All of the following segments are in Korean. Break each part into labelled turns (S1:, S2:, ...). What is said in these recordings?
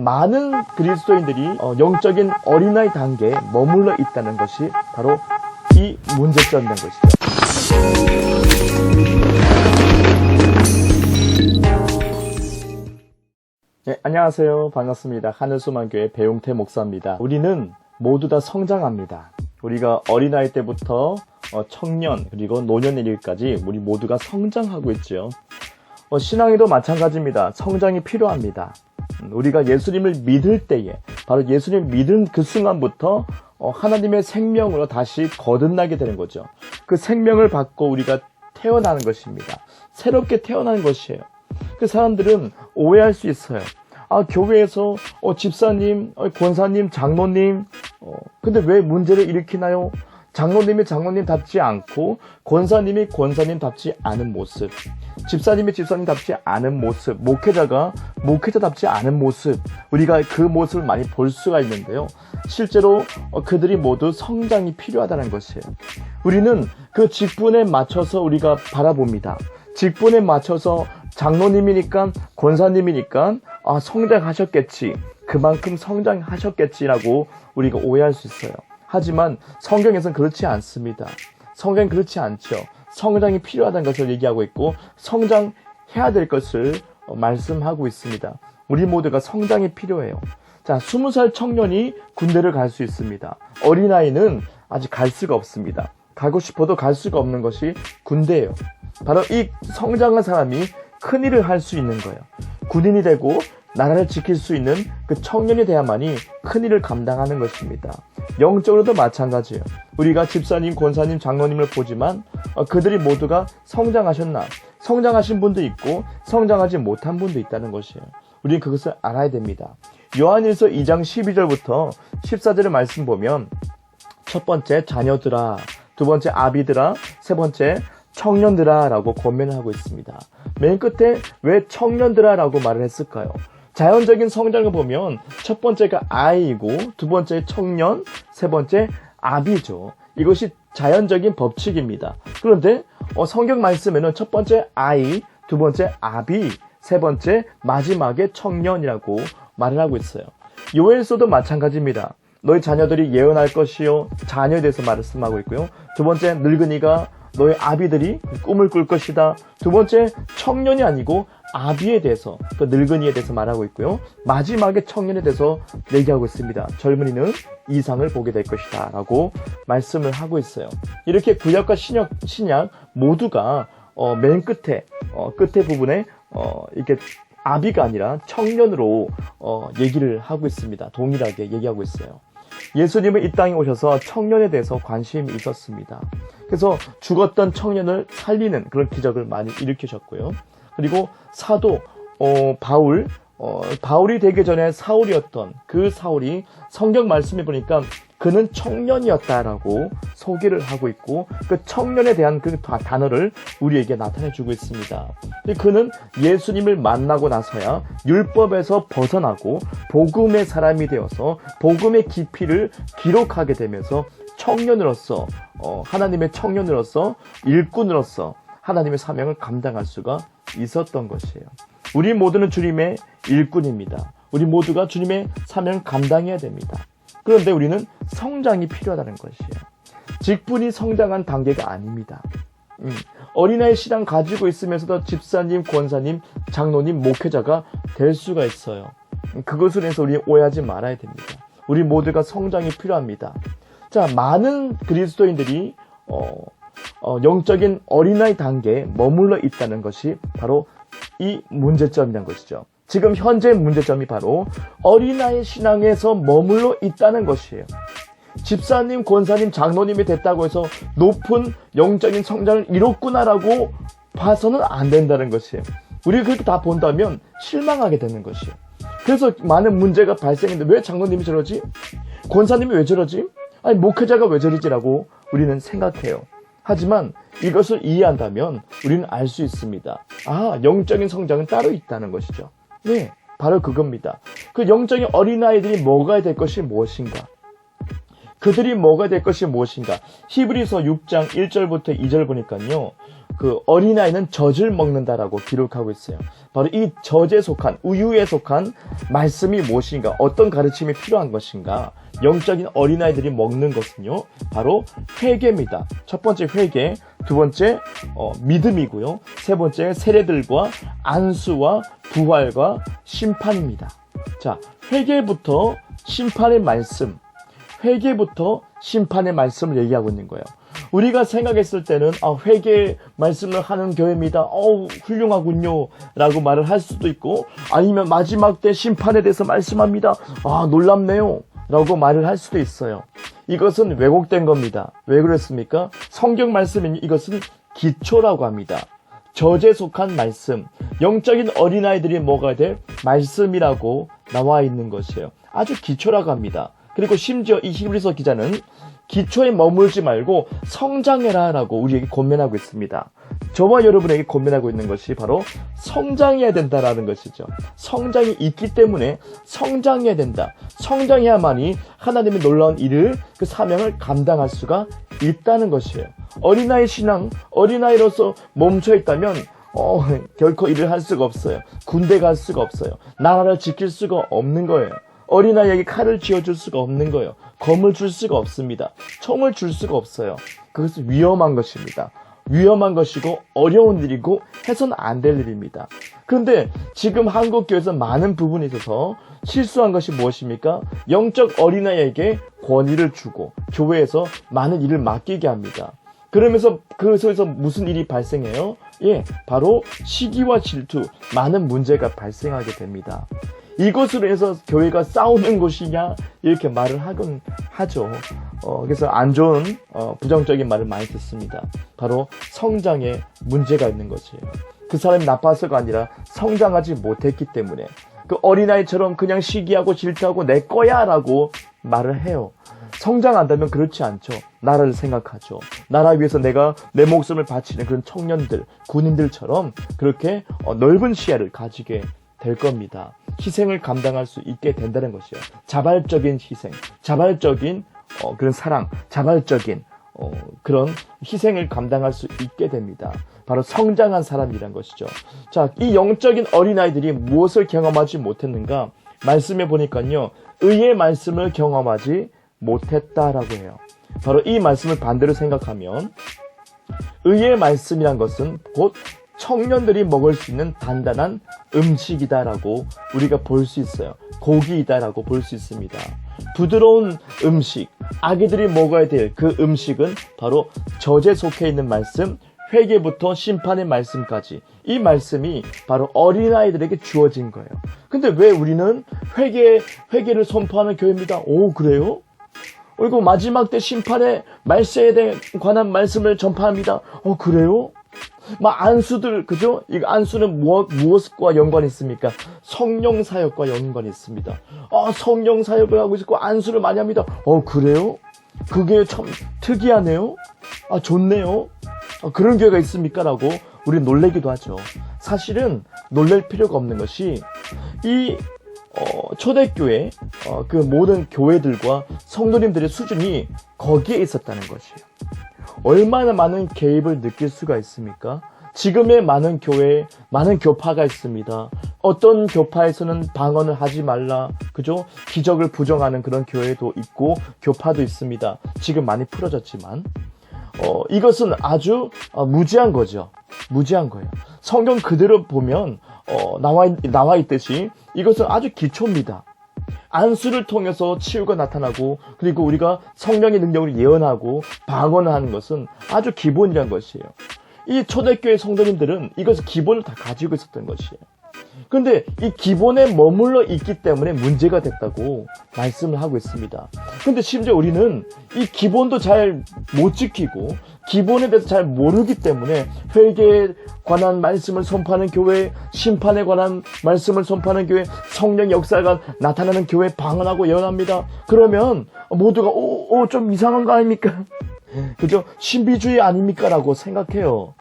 S1: 많은 그리스도인들이 영적인 어린아이 단계에 머물러 있다는 것이 바로 이 문제점인 것이죠. 네, 안녕하세요. 반갑습니다. 하늘소망교회 배용태 목사입니다. 우리는 모두 다 성장합니다. 우리가 어린아이 때부터 청년 그리고 노년의 일까지 우리 모두가 성장하고 있죠. 신앙에도 마찬가지입니다. 성장이 필요합니다. 우리가 예수님을 믿을 때에 바로 예수님을 믿은 그 순간부터 하나님의 생명으로 다시 거듭나게 되는 거죠. 그 생명을 받고 우리가 태어나는 것입니다. 새롭게 태어나는 것이에요. 그 사람들은 오해할 수 있어요. 교회에서 집사님, 권사님, 장로님 근데 왜 문제를 일으키나요? 장로님이 장로님답지 않고 권사님이 권사님답지 않은 모습, 집사님이 집사님답지 않은 모습, 목회자가 목회자답지 않은 모습, 우리가 그 모습을 많이 볼 수가 있는데요. 실제로 그들이 모두 성장이 필요하다는 것이에요. 우리는 그 직분에 맞춰서 우리가 바라봅니다. 직분에 맞춰서 장로님이니까 권사님이니까 성장하셨겠지, 그만큼 성장하셨겠지라고 우리가 오해할 수 있어요. 하지만 성경에서는 그렇지 않습니다. 성경은 그렇지 않죠. 성장이 필요하다는 것을 얘기하고 있고 성장해야 될 것을 말씀하고 있습니다. 우리 모두가 성장이 필요해요. 자, 20살 청년이 군대를 갈 수 있습니다. 어린아이는 아직 갈 수가 없습니다. 가고 싶어도 갈 수가 없는 것이 군대예요. 바로 이 성장한 사람이 큰일을 할 수 있는 거예요. 군인이 되고 나라를 지킬 수 있는 그 청년이 돼야만이 큰일을 감당하는 것입니다. 영적으로도 마찬가지예요. 우리가 집사님, 권사님, 장로님을 보지만 그들이 모두가 성장하셨나? 성장하신 분도 있고 성장하지 못한 분도 있다는 것이에요. 우리는 그것을 알아야 됩니다. 요한일서 2장 12절부터 14절의 말씀 보면 첫 번째 자녀들아, 두 번째 아비들아, 세 번째 청년들아 라고 권면을 하고 있습니다. 맨 끝에 왜 청년들아 라고 말을 했을까요? 자연적인 성장을 보면 첫 번째가 아이이고 두 번째 청년, 세 번째 아비죠. 이것이 자연적인 법칙입니다. 그런데 성경 말씀에는 첫 번째 아이, 두 번째 아비, 세 번째 마지막에 청년이라고 말을 하고 있어요. 요엘서도 마찬가지입니다. 너희 자녀들이 예언할 것이요, 자녀에 대해서 말씀하고 있고요. 두 번째 늙은이가 너의 아비들이 꿈을 꿀 것이다. 두 번째 청년이 아니고 아비에 대해서, 그 늙은이에 대해서 말하고 있고요. 마지막에 청년에 대해서 얘기하고 있습니다. 젊은이는 이상을 보게 될 것이다 라고 말씀을 하고 있어요. 이렇게 구약과 신약 모두가 맨 끝에 부분에 이렇게 아비가 아니라 청년으로 얘기를 하고 있습니다. 동일하게 얘기하고 있어요. 예수님은 이 땅에 오셔서 청년에 대해서 관심이 있었습니다. 그래서 죽었던 청년을 살리는 그런 기적을 많이 일으키셨고요. 그리고 사도 바울이 되기 전에 사울이었던 그 사울이 성경 말씀에 보니까 그는 청년이었다라고 소개를 하고 있고 그 청년에 대한 그 단어를 우리에게 나타내주고 있습니다. 그는 예수님을 만나고 나서야 율법에서 벗어나고 복음의 사람이 되어서 복음의 깊이를 기록하게 되면서 청년으로서 하나님의 청년으로서 일꾼으로서 하나님의 사명을 감당할 수가 있었던 것이에요. 우리 모두는 주님의 일꾼입니다. 우리 모두가 주님의 사명을 감당해야 됩니다. 그런데 우리는 성장이 필요하다는 것이에요. 직분이 성장한 단계가 아닙니다. 어린아이 신앙 가지고 있으면서도 집사님, 권사님, 장로님, 목회자가 될 수가 있어요. 그것을 해서 우리 오해하지 말아야 됩니다. 우리 모두가 성장이 필요합니다. 자, 많은 그리스도인들이 영적인 어린아이 단계에 머물러 있다는 것이 바로 이 문제점이라는 것이죠. 지금 현재 문제점이 바로 어린아이 신앙에서 머물러 있다는 것이에요. 집사님, 권사님, 장로님이 됐다고 해서 높은 영적인 성장을 이뤘구나라고 봐서는 안 된다는 것이에요. 우리가 그렇게 다 본다면 실망하게 되는 것이에요. 그래서 많은 문제가 발생했는데 왜 장로님이 저러지? 권사님이 왜 저러지? 아니 목회자가 왜 저러지라고 우리는 생각해요. 하지만 이것을 이해한다면 우리는 알 수 있습니다. 영적인 성장은 따로 있다는 것이죠. 네, 바로 그겁니다. 그 영적인 어린아이들이 먹어야 될 것이 무엇인가? 그들이 먹어야 될 것이 무엇인가? 히브리서 6장 1절부터 2절 보니까요. 그 어린아이는 젖을 먹는다라고 기록하고 있어요. 바로 이 젖에 속한, 우유에 속한 말씀이 무엇인가? 어떤 가르침이 필요한 것인가? 영적인 어린아이들이 먹는 것은요. 바로 회개입니다. 첫 번째 회개, 두 번째 믿음이고요. 세 번째 세례들과 안수와 부활과 심판입니다. 자, 회개부터 심판의 말씀, 회개부터 심판의 말씀을 얘기하고 있는 거예요. 우리가 생각했을 때는 회개 말씀을 하는 교회입니다. 훌륭하군요 라고 말을 할 수도 있고, 아니면 마지막 때 심판에 대해서 말씀합니다. 놀랍네요 라고 말을 할 수도 있어요. 이것은 왜곡된 겁니다. 왜 그랬습니까? 성경 말씀은 이것은 기초라고 합니다. 젖에 속한 말씀, 영적인 어린아이들이 먹어야 될 말씀이라고 나와 있는 것이에요. 아주 기초라고 합니다. 그리고 심지어 이 히브리서 기자는 기초에 머물지 말고 성장해라 라고 우리에게 권면하고 있습니다. 저와 여러분에게 권면하고 있는 것이 바로 성장해야 된다라는 것이죠. 성장이 있기 때문에 성장해야 된다. 성장해야만이 하나님의 놀라운 일을, 그 사명을 감당할 수가 있다는 것이에요. 어린아이 신앙, 어린아이로서 멈춰 있다면 결코 일을 할 수가 없어요. 군대 갈 수가 없어요. 나라를 지킬 수가 없는 거예요. 어린아이에게 칼을 쥐어줄 수가 없는 거예요. 검을 줄 수가 없습니다. 총을 줄 수가 없어요. 그것은 위험한 것입니다. 위험한 것이고 어려운 일이고 해서는 안 될 일입니다. 그런데 지금 한국교회에서 많은 부분에 있어서 실수한 것이 무엇입니까? 영적 어린아이에게 권위를 주고 교회에서 많은 일을 맡기게 합니다. 그러면서 그 속에서 무슨 일이 발생해요? 바로 시기와 질투, 많은 문제가 발생하게 됩니다. 이것으로 해서 교회가 싸우는 곳이냐 이렇게 말을 하곤 하죠. 그래서 안 좋은 부정적인 말을 많이 듣습니다. 바로 성장에 문제가 있는 것이에요. 그 사람이 나빠서가 아니라 성장하지 못했기 때문에 그 어린아이처럼 그냥 시기하고 질투하고 내 거야 라고 말을 해요. 성장한다면 그렇지 않죠. 나라를 생각하죠. 나라 위해서 내가 내 목숨을 바치는 그런 청년들, 군인들처럼 그렇게 넓은 시야를 가지게 될 겁니다. 희생을 감당할 수 있게 된다는 것이에요. 자발적인 희생, 자발적인 그런 사랑, 자발적인 그런 희생을 감당할 수 있게 됩니다. 바로 성장한 사람이란 것이죠. 자, 이 영적인 어린아이들이 무엇을 경험하지 못했는가? 말씀해 보니까요. 의의 말씀을 경험하지 못했다라고 해요. 바로 이 말씀을 반대로 생각하면 의의 말씀이란 것은 곧 청년들이 먹을 수 있는 단단한 음식이다라고 우리가 볼 수 있어요. 고기이다라고 볼 수 있습니다. 부드러운 음식, 아기들이 먹어야 될 그 음식은 바로 젖에 속해 있는 말씀, 회개부터 심판의 말씀까지, 이 말씀이 바로 어린아이들에게 주어진 거예요. 근데 왜 우리는 회개를 선포하는 교회입니다. 오, 그래요? 그리고 마지막 때 심판의 말세에 관한 말씀을 전파합니다. 그래요? 안수들, 그죠? 이 안수는 무엇과 연관이 있습니까? 성령 사역과 연관이 있습니다. 성령 사역을 하고 있고 안수를 많이 합니다. 그래요? 그게 참 특이하네요? 좋네요? 그런 교회가 있습니까? 라고 우리 놀래기도 하죠. 사실은 놀랄 필요가 없는 것이 이 초대교회 그 모든 교회들과 성도님들의 수준이 거기에 있었다는 것이에요. 얼마나 많은 개입을 느낄 수가 있습니까? 지금의 많은 교회에 많은 교파가 있습니다. 어떤 교파에서는 방언을 하지 말라, 그죠? 기적을 부정하는 그런 교회도 있고 교파도 있습니다. 지금 많이 풀어졌지만 이것은 아주 무지한 거죠. 무지한 거예요. 성경 그대로 보면 나와 있듯이 이것은 아주 기초입니다. 안수를 통해서 치유가 나타나고, 그리고 우리가 성령의 능력으로 예언하고 방언을 하는 것은 아주 기본이란 것이에요. 이 초대교회 성도님들은 이것을 기본을 다 가지고 있었던 것이에요. 그런데 이 기본에 머물러 있기 때문에 문제가 됐다고 말씀을 하고 있습니다. 그런데 심지어 우리는 이 기본도 잘 못 지키고 기본에 대해서 잘 모르기 때문에 회개에 관한 말씀을 선포하는 교회, 심판에 관한 말씀을 선포하는 교회, 성령의 역사가 나타나는 교회 방언하고 예언합니다. 그러면 모두가 좀 이상한 거 아닙니까? 그죠? 신비주의 아닙니까? 라고 생각해요.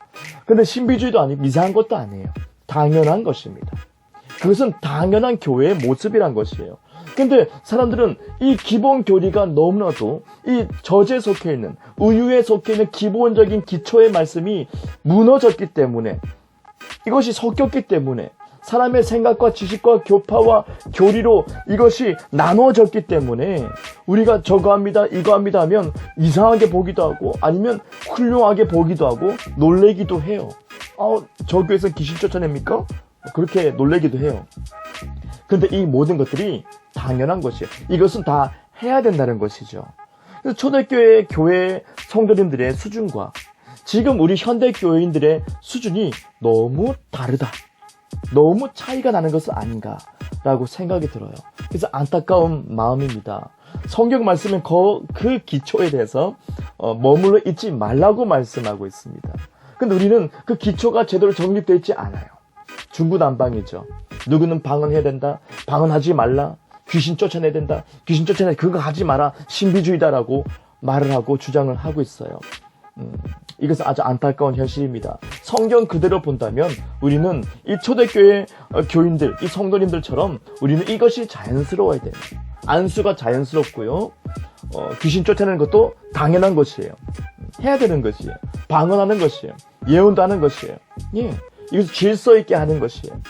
S1: 근데 신비주의도 아니고 이상한 것도 아니에요. 당연한 것입니다. 그것은 당연한 교회의 모습이란 것이에요. 근데 사람들은 이 기본 교리가 너무나도 이 저주에 속해 있는, 우유에 속해 있는 기본적인 기초의 말씀이 무너졌기 때문에, 이것이 섞였기 때문에, 사람의 생각과 지식과 교파와 교리로 이것이 나눠졌기 때문에 우리가 저거 합니다, 이거 합니다 하면 이상하게 보기도 하고 아니면 훌륭하게 보기도 하고 놀래기도 해요. 저 교회에서 귀신 쫓아냅니까? 그렇게 놀래기도 해요. 근데 이 모든 것들이 당연한 것이에요. 이것은 다 해야 된다는 것이죠. 그래서 초대교회 교회 성도님들의 수준과 지금 우리 현대 교회인들의 수준이 너무 다르다. 너무 차이가 나는 것은 아닌가라고 생각이 들어요. 그래서 안타까운 마음입니다. 성경 말씀은 그 기초에 대해서 머물러 있지 말라고 말씀하고 있습니다. 근데 우리는 그 기초가 제대로 정립되어 있지 않아요. 중구난방이죠. 누구는 방언해야 된다. 방언하지 말라. 귀신 쫓아내야 된다. 귀신 쫓아내야 그거 하지 마라. 신비주의다라고 말을 하고 주장을 하고 있어요. 이것은 아주 안타까운 현실입니다. 성경 그대로 본다면 우리는 이 초대교회 교인들, 이 성도님들처럼 우리는 이것이 자연스러워야 돼요. 안수가 자연스럽고요. 귀신 쫓아내는 것도 당연한 것이에요. 해야 되는 것이에요. 방언하는 것이에요. 예언도 하는 것이에요. 예, 이것을 질서 있게 하는 것이에요.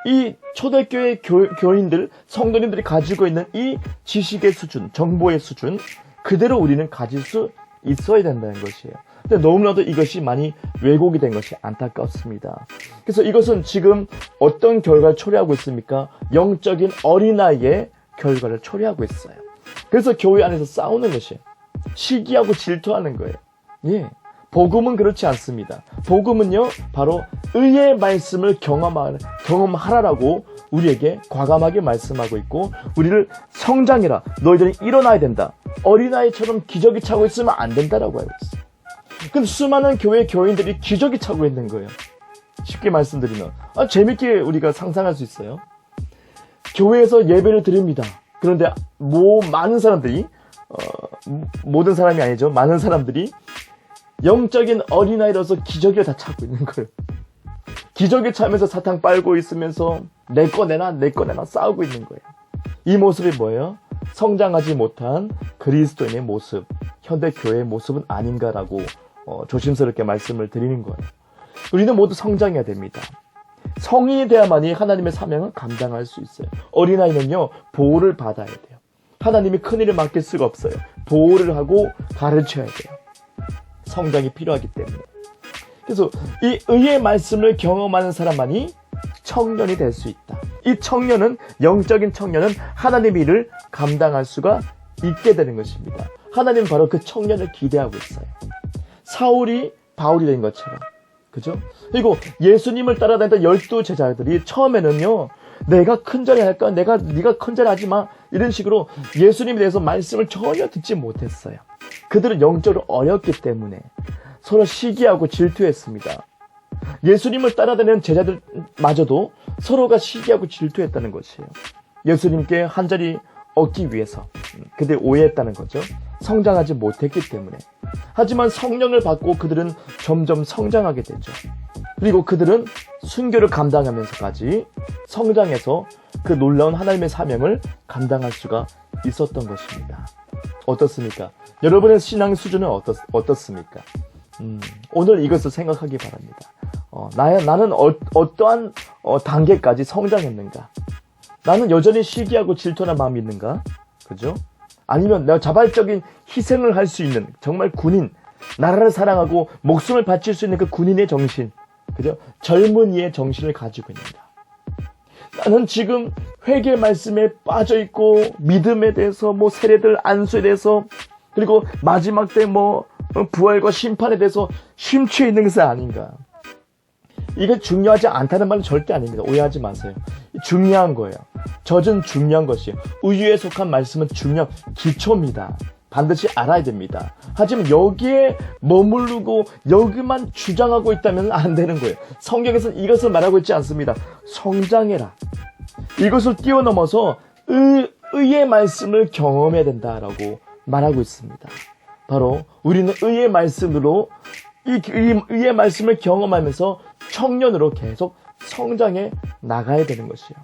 S1: 이 초대교회 교인들, 성도님들이 가지고 있는 이 지식의 수준, 정보의 수준, 그대로 우리는 가질 수 있어야 된다는 것이에요. 근데 너무나도 이것이 많이 왜곡이 된 것이 안타깝습니다. 그래서 이것은 지금 어떤 결과를 초래하고 있습니까? 영적인 어린아이의 결과를 초래하고 있어요. 그래서 교회 안에서 싸우는 것이에요. 시기하고 질투하는 거예요. 예. 복음은 그렇지 않습니다. 복음은요, 바로 의의 말씀을 경험하라라고 우리에게 과감하게 말씀하고 있고, 우리를 성장해라. 너희들은 일어나야 된다. 어린아이처럼 기저귀 차고 있으면 안 된다라고 하고 있어요. 근데 수많은 교회 교인들이 기저귀 차고 있는 거예요. 쉽게 말씀드리면. 재밌게 우리가 상상할 수 있어요. 교회에서 예배를 드립니다. 그런데 많은 사람들이, 모든 사람이 아니죠. 많은 사람들이 영적인 어린아이로서 기저귀를 다 차고 있는 거예요. 기저귀 차면서 사탕 빨고 있으면서 내 거 내놔 싸우고 있는 거예요. 이 모습이 뭐예요? 성장하지 못한 그리스도인의 모습, 현대 교회의 모습은 아닌가라고 조심스럽게 말씀을 드리는 거예요. 우리는 모두 성장해야 됩니다. 성인이 돼야만이 하나님의 사명을 감당할 수 있어요. 어린아이는요, 보호를 받아야 돼요. 하나님이 큰일을 맡길 수가 없어요. 보호를 하고 가르쳐야 돼요. 성장이 필요하기 때문에. 그래서 이 의의 말씀을 경험하는 사람만이 청년이 될 수 있다. 이 청년은, 영적인 청년은 하나님의 일을 감당할 수가 있게 되는 것입니다. 하나님은 바로 그 청년을 기대하고 있어요. 사울이 바울이 된 것처럼. 그죠? 그리고 예수님을 따라다니던 12 제자들이 처음에는요, 내가 큰절해야 할까? 네가 큰절하지 마. 이런 식으로 예수님에 대해서 말씀을 전혀 듣지 못했어요. 그들은 영적으로 어렸기 때문에 서로 시기하고 질투했습니다. 예수님을 따라다니는 제자들마저도 서로가 시기하고 질투했다는 것이에요. 예수님께 한 자리 얻기 위해서 그들 오해했다는 거죠. 성장하지 못했기 때문에. 하지만 성령을 받고 그들은 점점 성장하게 되죠. 그리고 그들은 순교를 감당하면서까지 성장해서 그 놀라운 하나님의 사명을 감당할 수가 있었던 것입니다. 어떻습니까? 여러분의 신앙 수준은 어떻습니까? 오늘 이것을 생각하기 바랍니다. 나는 어떠한 단계까지 성장했는가? 나는 여전히 시기하고 질투하는 마음이 있는가? 그죠? 아니면 내가 자발적인 희생을 할 수 있는 정말 군인, 나라를 사랑하고 목숨을 바칠 수 있는 그 군인의 정신, 그죠? 젊은이의 정신을 가지고 있는가? 나는 지금 회개 말씀에 빠져 있고 믿음에 대해서 세례들 안수에 대해서 그리고 마지막 때 부활과 심판에 대해서 심취해 있는 것은 아닌가? 이게 중요하지 않다는 말은 절대 아닙니다. 오해하지 마세요. 중요한 거예요. 젖은 중요한 것이에요. 우유에 속한 말씀은 중요한 기초입니다. 반드시 알아야 됩니다. 하지만 여기에 머무르고 여기만 주장하고 있다면 안 되는 거예요. 성경에서는 이것을 말하고 있지 않습니다. 성장해라. 이것을 뛰어넘어서 의의 말씀을 경험해야 된다라고 말하고 있습니다. 바로 우리는 의의 말씀으로 이 의의 말씀을 경험하면서 청년으로 계속 성장해 나가야 되는 것이에요.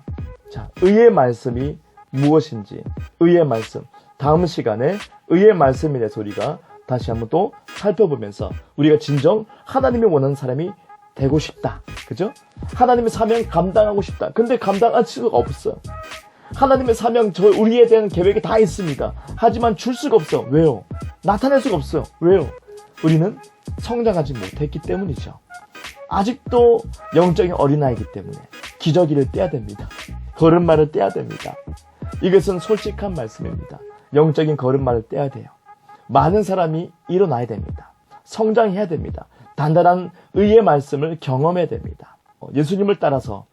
S1: 자, 의의 말씀이 무엇인지, 의의 말씀. 다음 시간에 의의 말씀에 대해서 우리가 다시 한번 또 살펴보면서 우리가 진정 하나님이 원하는 사람이 되고 싶다. 그죠? 하나님의 사명 감당하고 싶다. 근데 감당할 수가 없어요. 하나님의 사명, 우리에 대한 계획이 다 있습니다. 하지만 줄 수가 없어. 왜요? 나타낼 수가 없어요. 왜요? 우리는 성장하지 못했기 때문이죠. 아직도 영적인 어린아이이기 때문에 기저귀를 떼야 됩니다. 걸음마를 떼야 됩니다. 이것은 솔직한 말씀입니다. 영적인 걸음마를 떼야 돼요. 많은 사람이 일어나야 됩니다. 성장해야 됩니다. 단단한 의의 말씀을 경험해야 됩니다. 예수님을 따라서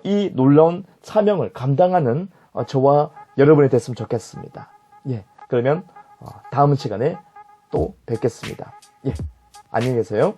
S1: 이 놀라운 사명을 감당하는 저와 여러분이 됐으면 좋겠습니다. 예, 그러면 다음 시간에 또 뵙겠습니다. 예, 안녕히 계세요.